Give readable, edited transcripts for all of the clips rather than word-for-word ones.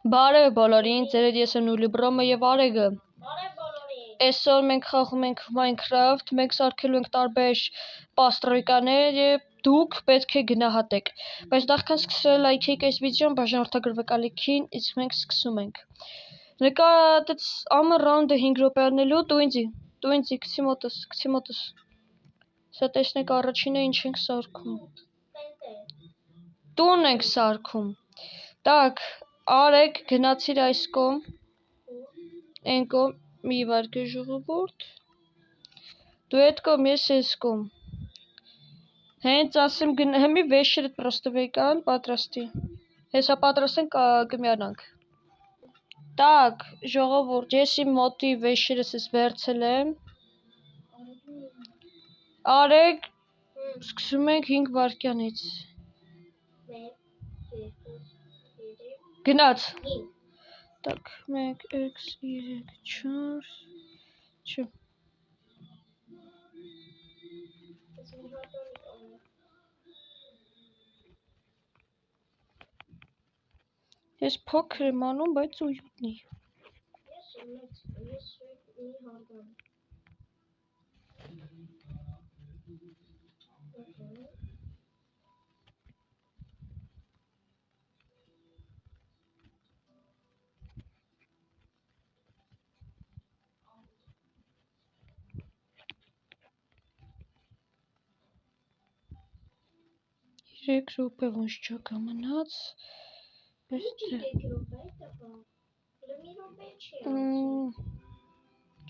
Բարև բոլորին, ձերդ ես եմ Նուլիբրոմը և Արեգը։ Այսօր մենք խաղում ենք Minecraft, մենք սարքելու ենք տարբեր պաստրոյկաներ և դուք պետք է գնահատեք։ Բայց նախքան սկսել լայքեք այս վիդեոն, բաժանորդագրվեք ալիքին, իսկ մենք սկսում ենք։ Նկատեց ամը ռաունդը 5 րոպե անելու, դու ինձի, գցի մոտս։ Սա տեսնեք առաջինը ինչ ենք սարքում։ Տուն ենք սարքում։ Так, Արեգ, գնացիր այս կողմ, այն կողմ, մի վարկե ժողովուրդ, դու այդ կողմ, ես այս կողմ, հենց ասեմ հեմի վեշերդ պրոստը վեկան, պատրաստի, հեսա պատրաստ են կմյանանք, так, ժողովուրդ, ես իմ մոտի վեշերս ես վերցել եմ, Արեգ, սկսում ենք 5 վարկյանից, գնաց, так, 1, 2, 3, 4, Չէ։ Ես փոքր եմ անում, բայց ույուտնի։ Երեք րոպե ոնց չակա մնաց,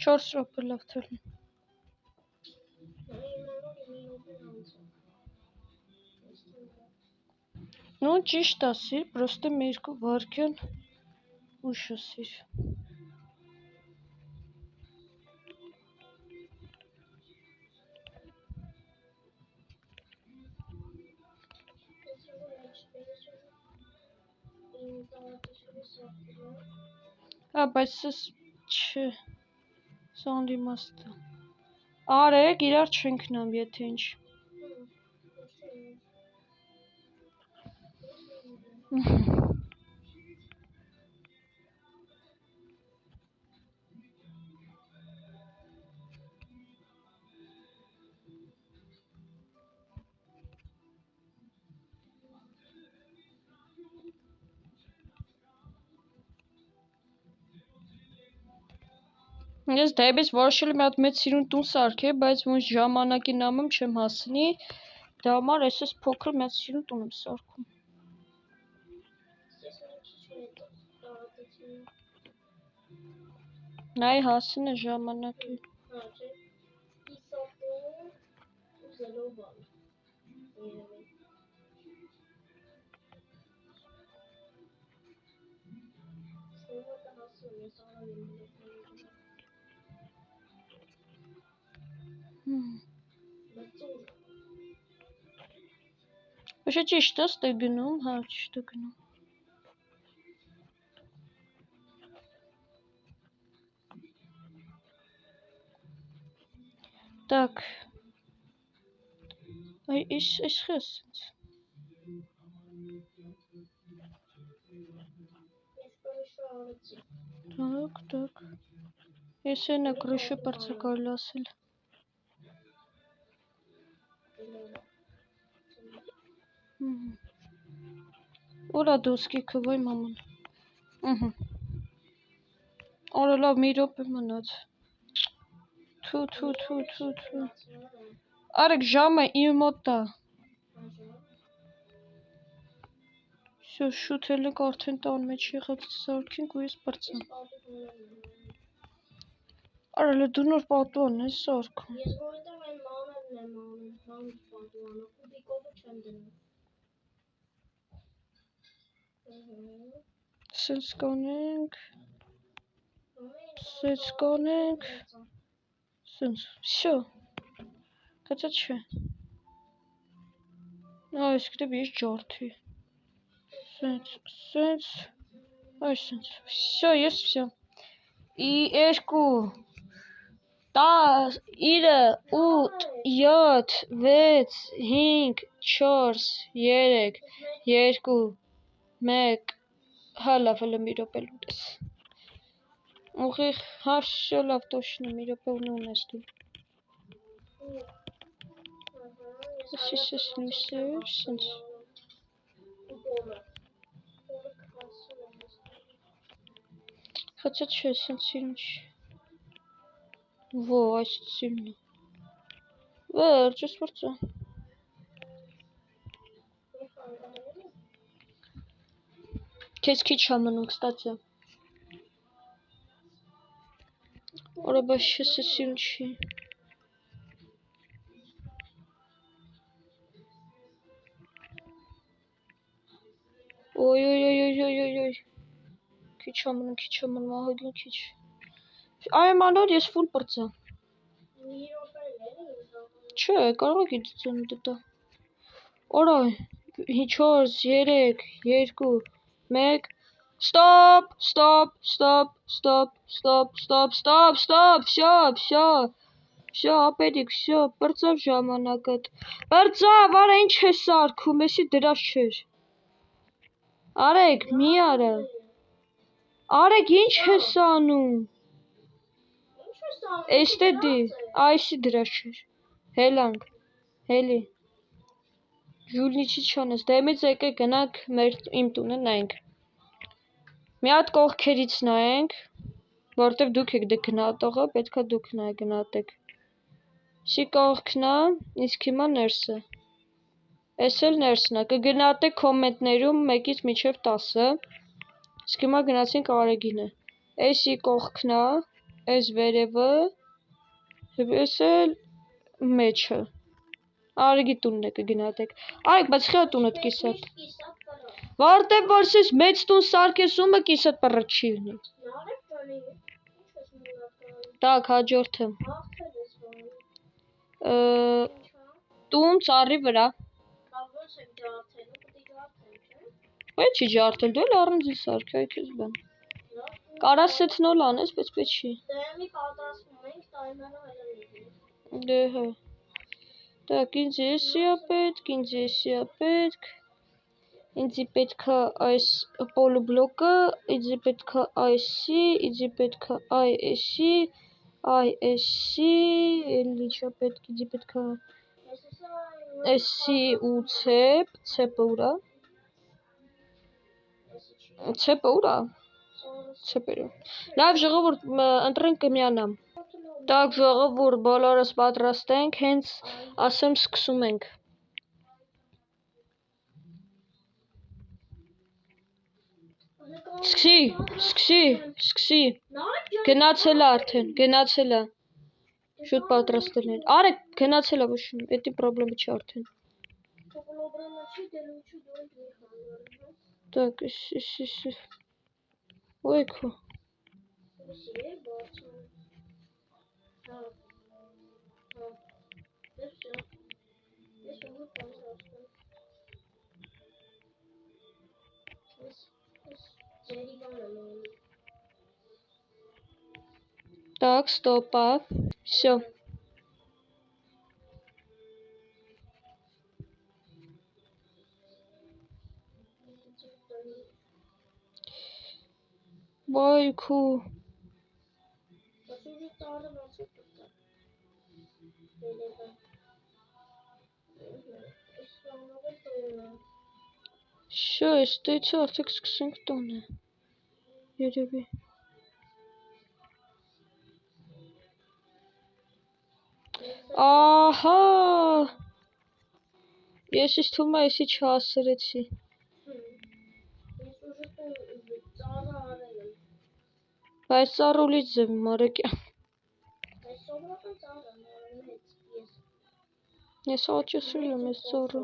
4 րոպե լավ թողնի։ Ну, ճիշտ ասիր, պրոստը մի երկու վարկյան ուշ ասիր։ Բայց սս չէ, սա անդիմաստ է։ Արեգ, իրար չենք նամ, եթե ինչ։ Ես դեպիս որոշել եմ մի հատ մեծ սիրուն տուն սարքել, բայց ոնց ժամանակի նամում չեմ հասնի, դա համար ես փոքր մեծ սիրուն տուն եմ սարքում։ Նայ հասնի ժամանակի։ Ոչ ճիշտ է գնում, հա, ճիշտ է գնում։ Так. Ay, iş хесенц. Так. Если на крышу парцакаласил. Ora doski kvoy mamun. Ora lավ մի րոպե մնաց։ Թու։ Արեգ ժամը իմ մոտ է։ Всё, շուտել եք արդեն տան մեջ եղած սարքինք ու ես բրծեմ։ Արա դու նոր պատուան ես սարքում։ Ես որտեղ այն մանելն եմ անում, ման պատուանը, կուբիկովը չեմ դնում։ Սենց կանենք։ Սենց, всё, կացա չէ։ Այս կտեբ ես ջարդի։ Սենց, այս սենց, всё, ես всё։ 2, 10, 9, 8, 7, 6, 5, 4, 3, 2, 1, Հա լավ հələ մի րոպե լուտես։ Ուղիղ հարշը լավ точно մի րոպե ունես դու։ Սես լույսեր, սենց։ Хотя չէ, սենց սիրուն չի։ Ո, այս սիրուն է։ Վերջ, ես վրծա։ Քեզ քիչ ամնում, կստացը։ Օրա բայց ես սիրուն չի։ Օյ, քիչ ամնում, ահագին քիչ։ Այ մանոր ես ֆուլ պրծա։ Չէ, կարող եք իդություն դտա։ Օրա, 4, 3, 2, 1, Stop, всё, ապերիկ, всё, պրծավ ժամանակդ։ Պրծավ, արա ինչ ես սարքում, էսի դրած չէր։ Արեք, մի արա։ Արեք, ինչ ես անում։ Էստե դի, այսի դրած չէր։ Հելանք, հելի։ Ժուլնիչի չանես, դեմից եկե գնանք իմ տունը նայենք։ Մի հատ կողքերից նայենք, որտեվ դուք եք դե գնատողը, պետքա դուք գնատեք։ Սի կողքն է, իսկ հիմա ներսը։ Էս էլ ներսն է, կգնատեք կոմենտներում 1-ից մինչև 10-ը։ Իսկ հիմա գնացինք Արեգինը։ Էսի կողքն է, էս վերևը, էս էլ մեջը։ Արեգի տունն է կգնատեք։ Արեգ, բայց խի տունդ կիսատ։ Որտեվ որ սես մեծ տուն սարքես ումը կիսատ պռտ չի ունի։ Так, հաջորդը։ Տուն ծառի վրա։ Պետք չի ջարդել, դու էլ առանձին սարք, այ քեզ բան։ Կարաս սեթնոլ անես, բայց պետք չի։ Դե հա։ Так, ինձ էսի է պետք, ինձի պետք է այս պոլուբլոկը, ինձի պետք է այսի, ինձի պետք է այսի, էլի ինչա պետք, ինձի պետք է էսի ու ցեպը ուրա։ Ցեպը ուրա։ Ցեպերը։ Լավ ժողովուրդ, ընտրենք կմյանամ։ Так, ժողովուրդ, բոլորս պատրաստ ենք, հենց ասեմ սկսում ենք։ Սկսի։ Գնացել է արդեն, գնացել է։ Շուտ պատրաստել են։ Արեք, գնացել է, ոչ, էդի պրոբլեմը չի արդեն։ Так, Ойքո։ Так, стопа. Всё. Бойку. Շո, ստույցը արդեք սկսենք տոնը։ Երևի։ Ահա։ Ես ինձ թվում է էսի չհասրեցի։ Բայց ծառուլից ձև մարեկյան։ Ես աճեսրել եմ ես ծառը։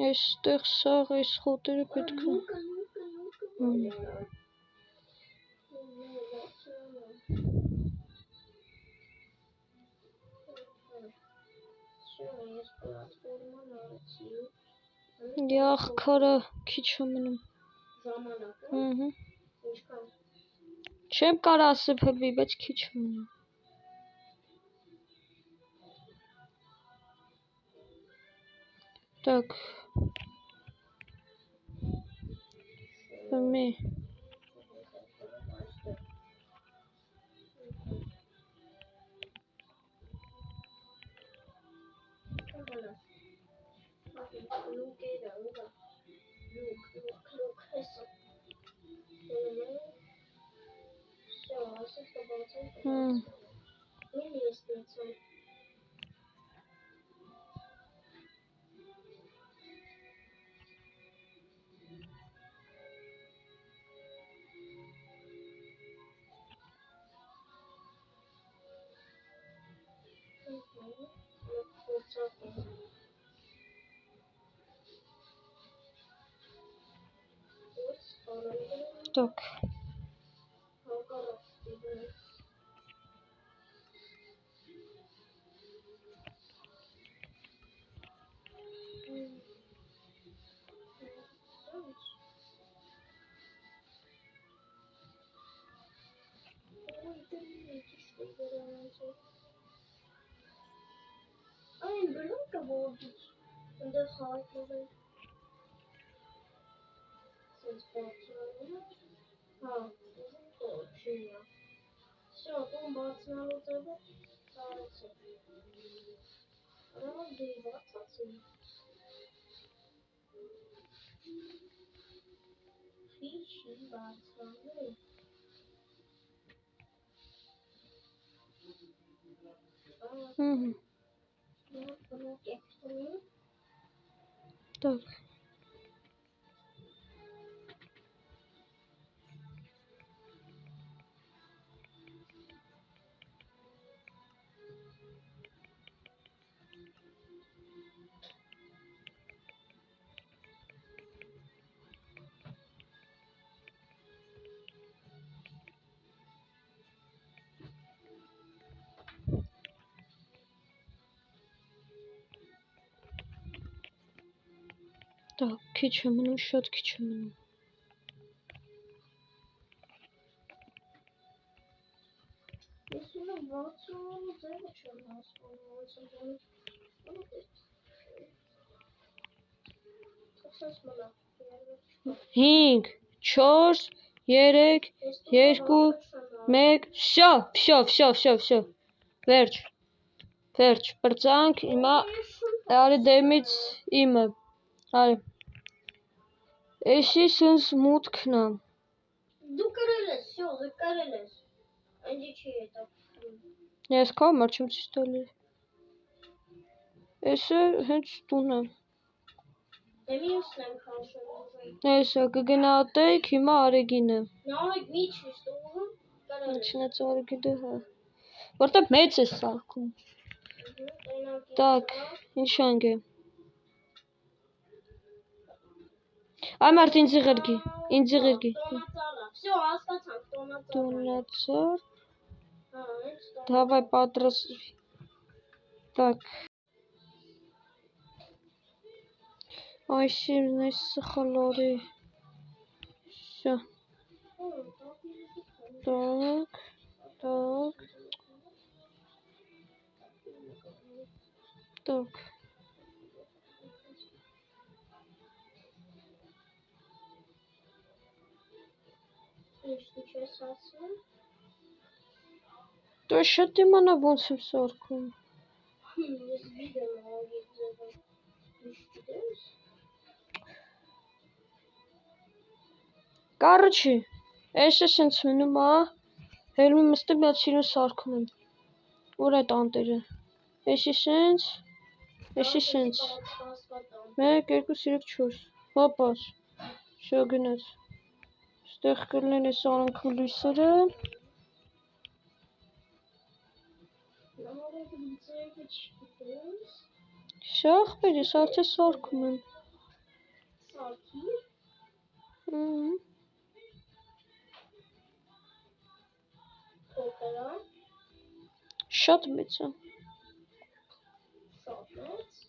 Այստեղ սաղ այս խոտերը պետք է։ Ախքարը քիչ է մնում։ Չեմ կարող սփռվի, բայց քիչ է մնում։ Так. Մի Так. Так. Так, քիչ է մնում, շատ քիչ է մնում։ Հինգ, 4, 3, 2, 1, всё, վերջ, բրծանք, հիմա արի դեմից իմը, արի, էսի սենց մուտքն է, Դու կրել ես, всё, դու կրել ես, այնջի չի հետաքրքրում, ես քո համար չեմ ցույց տալի, էսը հենց տուն է, դե մյուսն եմ քաշում, էսը կգնահատեիք հիմա Արեգինը, նարեկ մի չես ուղում, կրել ես, Չնայած Արեգինը հա, որտեղ մեծ է սարքում, Так, ինչ անք է, այ մարդ ինձ ղրգի, Տոնածալա, всё, հասկացանք, տոնածալա, Տոնացար, հա, հենց Давай պատրաստվի, Так, այսինքն այս սխալ արի, всё, Так, Так, Ինչ դու չես ասում, Դու շատ իմանա ոնց եմ սարքում, ես գիտեմ աղիտ ձևը, ինչ գիտես, Короче, էսը սենց մնում է, հելմի մստեմ միած իրեն սարքում եմ, ուր այդ անտերը, էսի սենց, 1, 2, 3, 4, հոպաս, всё գնաց, ստեղ կլինեն այս արանքու լույսերը, նարեկ ձևը չգիտես, Շախբեր, ես արդեն սարքում եմ, սարքի, Շատ մեծ է։ Շատ մեծ։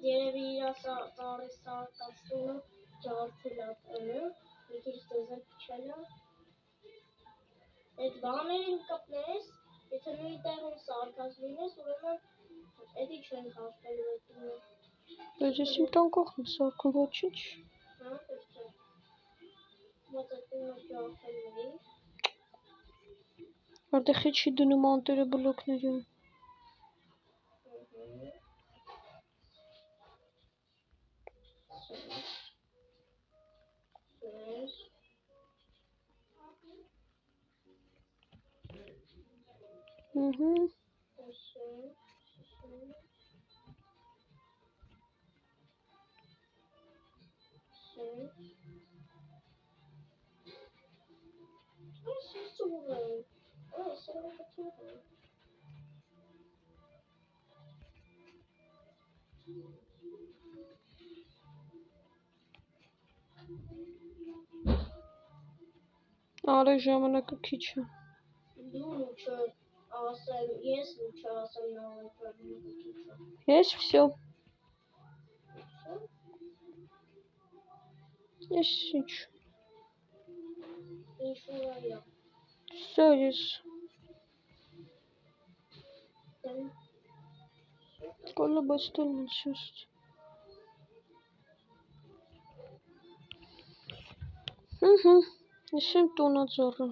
Երևի իր տարի սարկացնումը ջարդել է տանը, մի քիչ դեզել փչել է։ Այդ բաներին կպնես, եթե նույն տեղում սարկած լինես, ուրեմն էդի չեն հաշվելու էդինը։ Բայց ես իմ տան կողմ սարքում ոչինչ։ Հա, պետք է։ Ոնց էդինը ջարդել էի։ Որտեղ չի դնում անտերը բլոկներում։ Արի ժամանակը քիչ է։ Դու լուչը ասեմ, ես լուչը ասեմ նավակը։ Ես всё։ Ես ինչ։ Ինչ-որ այա։ Всё, ես։ Կոլաբաստել մնչուստ։ Ես եմ տոնածառը։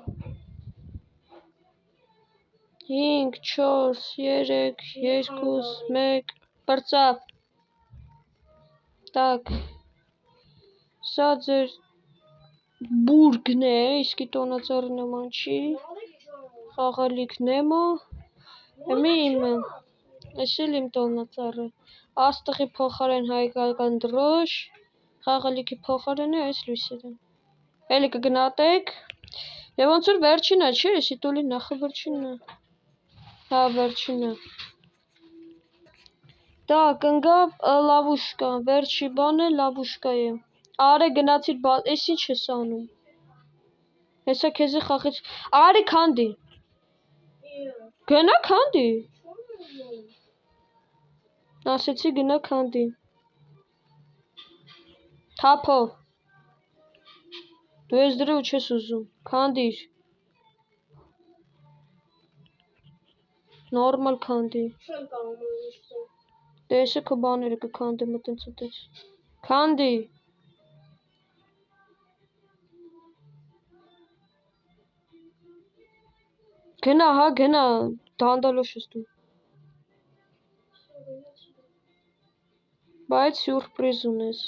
5, 4, 3, 2, 1, բրծավ։ Так։ Սա ձեր բուրգն է, իսկի տոնածառի նման չի։ Խաղալիքն եմը։ Էմի իմը։ Ես էլ իմ տոնածառը։ Աստղի փոխարեն հայկական դրոշ, խաղալիքի փոխարեն այս լույսերը։ Էլի կգնատեք։ Եվ ոնց որ վերջինը չէ, էսի տոլի նախավերջինն է։ Հա, վերջինը։ Так, ընկավ լավուշկա, վերջի բանը լավուշկա է։ Արե գնացիր, էս ինչ ես անում։ Հեսա քեզի խաղից։ Արի քանդի։ Գնա քանդի։ Ասեցի գնա քանդի։ Թափով։ Դու ես դրու չես ուզում։ Քանդիր։ Նորմալ քանդի։ Չեմ կարող ուզում։ Դե եսը քո բաները կքանդեմ այտենց։ Քանդի։ Գնա, հա, գնա, դանդալոշ ես դու։ Բայց սյուրպրիզ ունես։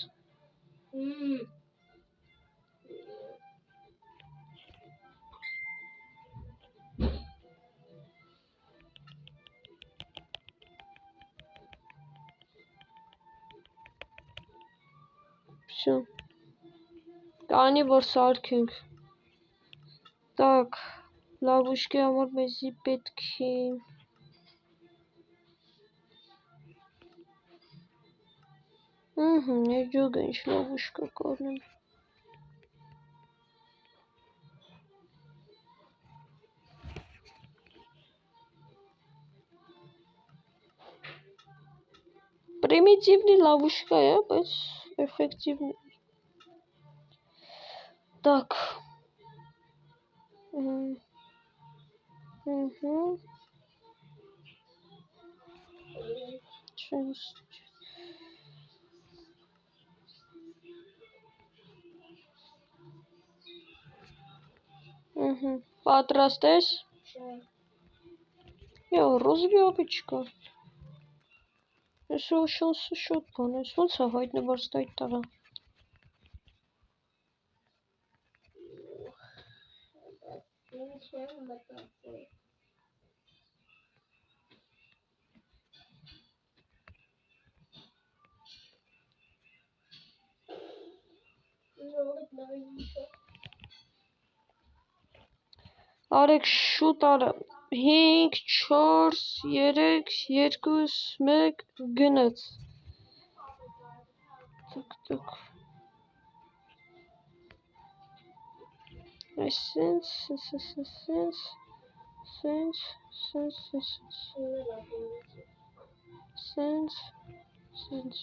Всё. Կանի որ սարքենք։ Так, լավուշկի համար մեզի պետք է։ Եջոգ ինչ լավուշկա կորնեմ։ Примитивный ловушка, բայց эффективный. Так. Պատրաստ ես։ Յո, ռոզվիովիչկա։ Այսօր շանսը շատ բան է, ոնց է հայտնված այդ տղա։ Արեք շուտ արա։ 5, 4, 3, 2, 1, գնաց։ Так. Այսինքն, Սենց, սենց, սենց, սենց, սենց։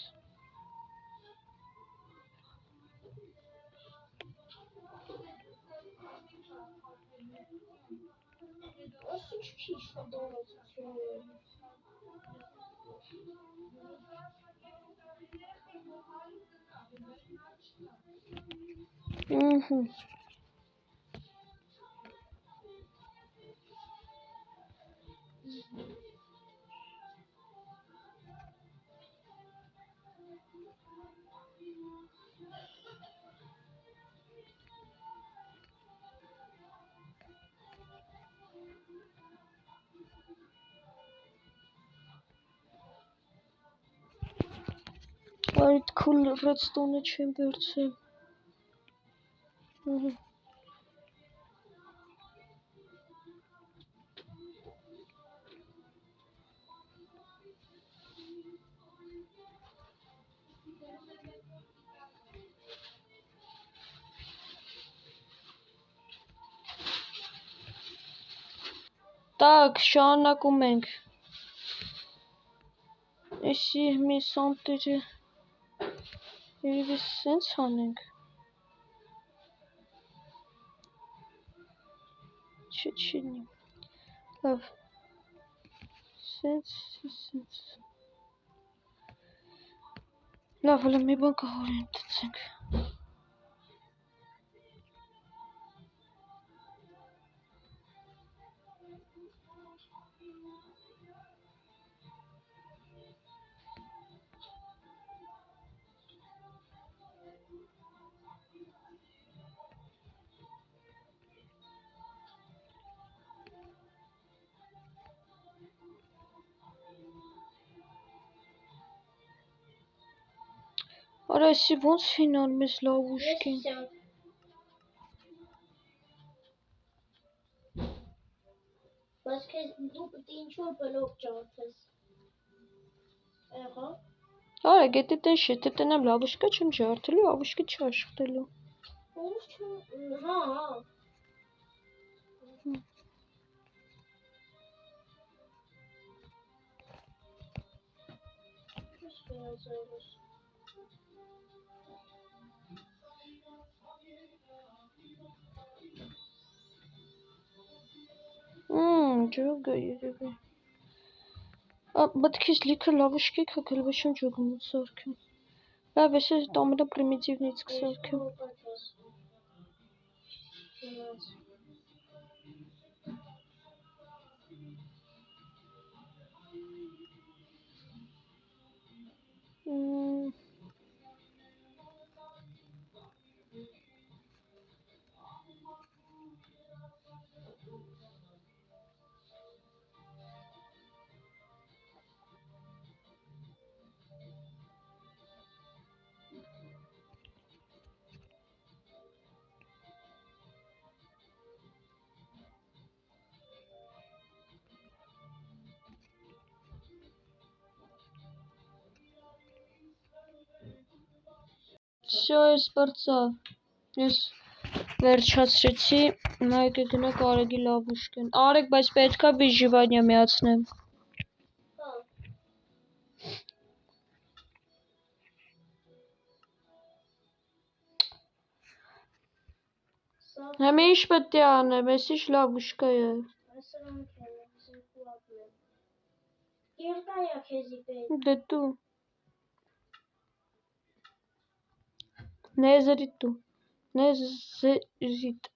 Ասի չքի շտարացություն։ Այդ քուլ ռեդստոնը չեմ վերցել։ Так, շարունակում ենք։ Էսի մի սանտերը երևի սենց անենք։ Չի։ Լավ։ Սենց։ Լավ, հələ մի բան կհորեն տցենք։ Արա էսի ոնց հինան մեզ լավ ուշկին։ Բայց քեզ դու պետք է ինչ-որ բլոկ ջարդես։ Եղա։ Արա գետի տեն շետ տնեմ լավ ուշկա չեմ ջարդելու, ավուշկի չաշխտելու։ Ոնց չեմ, հա։ Ջոգա երևի։ Բայց քեզ լիքը լավ ուշկի կակել վեշեմ ջոգում ու սարքեմ։ Լավ, ես այդ ամենա պրիմիտիվնից կսարքեմ։ Всё, ես բրծավ։ Ես վերջացրեցի, նայեք գնաք Արեգի լավ ուշկեն։ Արեգ, բայց պետքա վիժիվանյա միացնեմ։ Հիմա ինչ պետք է անեմ, ես ինչ լավ ուշկա է։ Երկայա քեզի պետք։ Դե դու։ Նեզրիտ դու։ Նեզրիտ։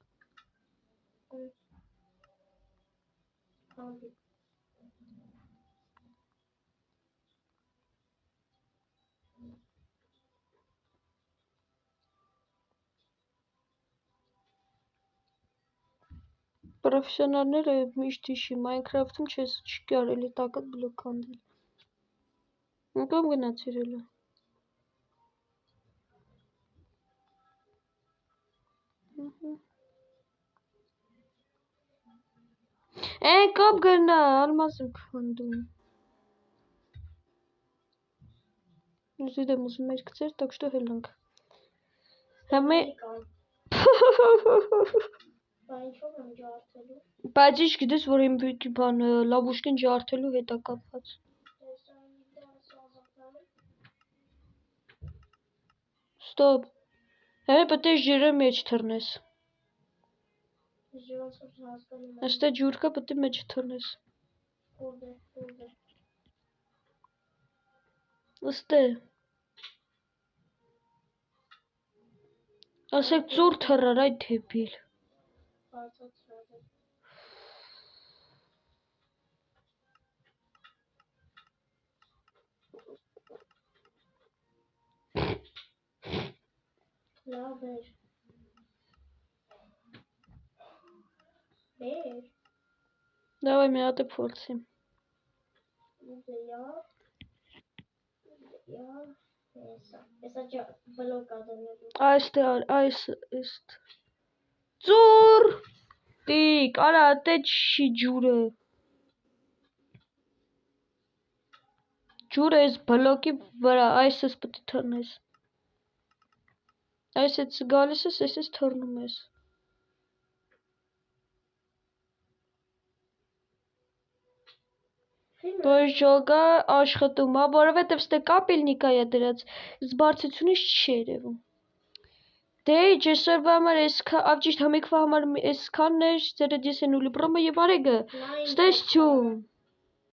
Պրոֆեսիոնալները միշտ հիշի, Minecraft-ում չես չի կարելի տակդ բլոկ անդել։ Անկամ գնաց իրելը։ Կապ գնա, ալմազ եմ քանդում։ Զիդեմ ուզում էր գցեր, так что հելանք։ Համե Բա ինչով եմ ջարդելու։ Բայց ինչ գիտես, որ իմ բան լավուշկին ջարդելու հետ է կապված։ Ստոպ։ Հե պետք է ջրը մեջ թռնես։ Ըստ է ջուրկը պետք է մեջ թռնես։ Ըստ է։ Ասեք ծուր թռար այդ դեպիլ։ Լավ էր։ Բեր։ Դավայ մի հատ է փորձի։ Եսա բլոկ ադնելու։ Այստեղ։ Ծուր։ Տիկ, արա տե չի ջուրը։ Ջուրը այս բլոկի վրա, այսս պետք է թռնես։ Այսից գալիս ես, այսից թռնում ես։ Բոժոգա աշխատում է, որովհետև ստե կապելնիկա է դրած, զբարձությունից չի երևում։ Դե իջ այսօրվա համար ավճիշտ համիկվա համար այսքանն էր, ծերեդ ես են ուլի բրոմը և արեգը, ստեսություն։